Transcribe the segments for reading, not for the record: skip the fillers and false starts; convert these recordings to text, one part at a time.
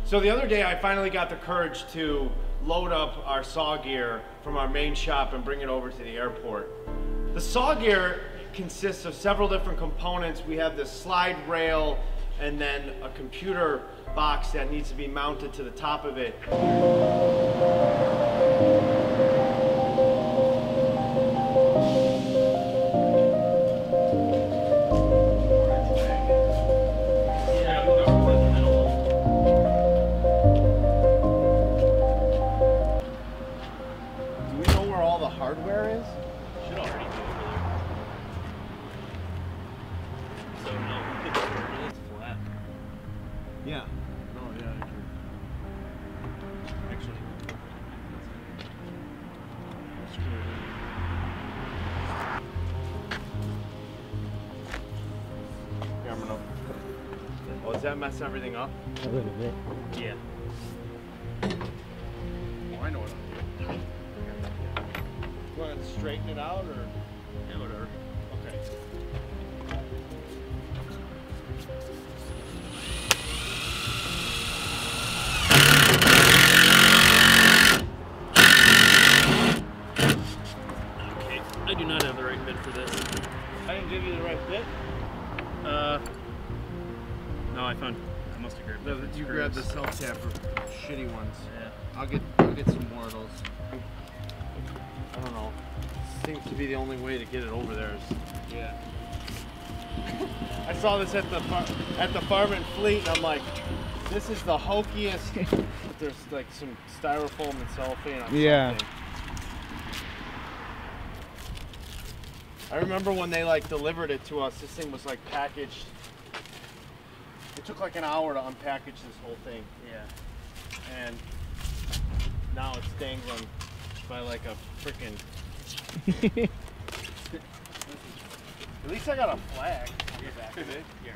So the other day I finally got the courage to load up our Sawgear from our main shop and bring it over to the airport. The Sawgear consists of several different components. We have this slide rail and then a computer box that needs to be mounted to the top of it. Hardware is? Should already be over there. So no, it's flat. Yeah. Oh yeah, I agree. Actually, Here, I'm gonna. Oh, does that mess everything up? A little bit. yeah. Oh, I know what I'm doing. You want to straighten it out or? Yeah, whatever. Okay. Okay, I do not have the right bit for this. I didn't give you the right bit? No, I must have grabbed it. You grabbed the self-tapper shitty ones. Yeah. I'll get some more of those. I don't know. Seems to be the only way to get it over there. Yeah. I saw this at the Farm and Fleet, and I'm like, this is the hokiest. There's like some styrofoam and cellophane on something. I remember when they like delivered it to us. This thing was like packaged. It took like an hour to unpackage this whole thing. Yeah. And now it's dangling by like a freaking. At least I got a flag on the back of it. Yeah,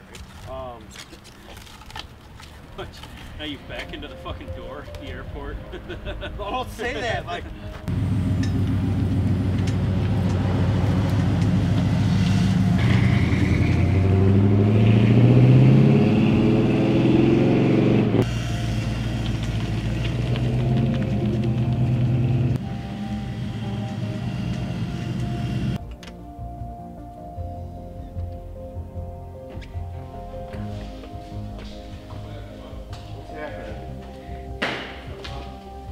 right. Now you back into the fucking door at the airport. Don't say that. Like.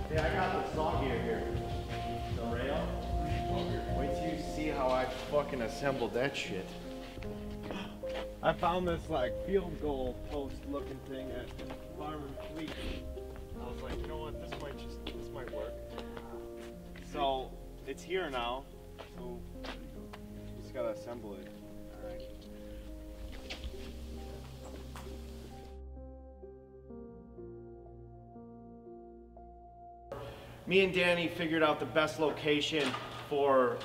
Yeah, I got the Sawgear here. The rail. Wait till you see how I fucking assembled that shit. I found this like field goal post looking thing at Farm and Fleet. I was like, you know what, this might work. So it's here now. So just gotta assemble it. All right. Me and Danny figured out the best location for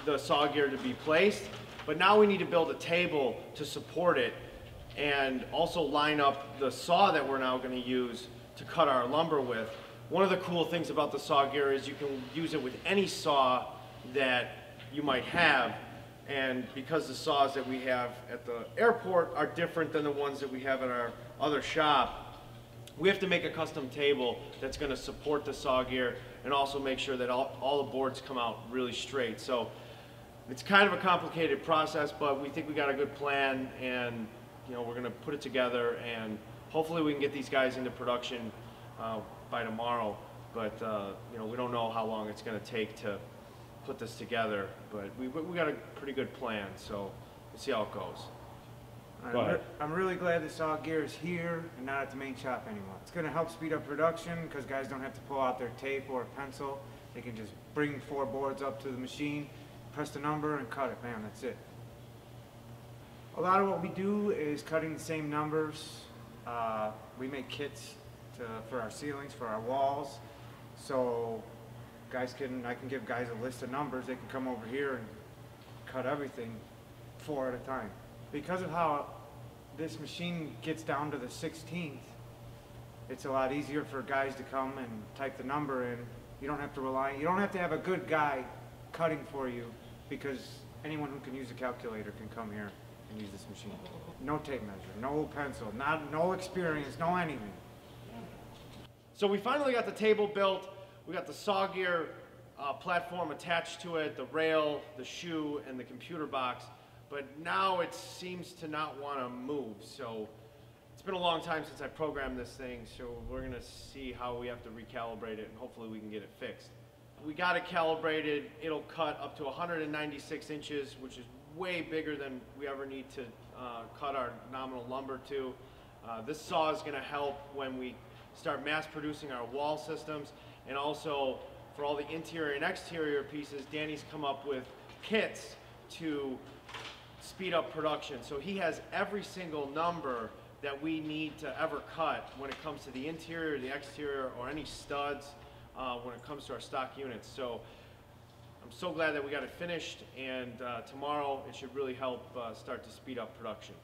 the Sawgear to be placed, but now we need to build a table to support it and also line up the saw that we're now going to use to cut our lumber with. One of the cool things about the Sawgear is you can use it with any saw that you might have, and because the saws that we have at the airport are different than the ones that we have at our other shop, we have to make a custom table that's going to support the Sawgear and also make sure that all the boards come out really straight. So it's kind of a complicated process, but we think we got a good plan, and you know, we're going to put it together, and hopefully we can get these guys into production by tomorrow. But you know, we don't know how long it's going to take to put this together, but we got a pretty good plan, so we'll see how it goes. I'm really glad the Sawgear is here and not at the main shop anymore. It's going to help speed up production because guys don't have to pull out their tape or a pencil. They can just bring 4 boards up to the machine, press the number, and cut it. Bam, that's it. A lot of what we do is cutting the same numbers. We make kits for our ceilings, for our walls. So I can give guys a list of numbers. They can come over here and cut everything 4 at a time. Because of how this machine gets down to the 16th, it's a lot easier for guys to come and type the number in. You don't have to have a good guy cutting for you, because anyone who can use a calculator can come here and use this machine. No tape measure, no pencil, no experience, no anything. So we finally got the table built. We got the Sawgear platform attached to it, the rail, the shoe, and the computer box. But now it seems to not want to move. So it's been a long time since I programmed this thing, so we're gonna see how we have to recalibrate it, and hopefully we can get it fixed. We got it calibrated. It'll cut up to 196 inches, which is way bigger than we ever need to cut our nominal lumber to. This saw is gonna help when we start mass producing our wall systems, and also for all the interior and exterior pieces, Danny's come up with kits to speed up production. So he has every single number that we need to ever cut when it comes to the interior, the exterior, or any studs when it comes to our stock units. So I'm so glad that we got it finished, and tomorrow it should really help start to speed up production.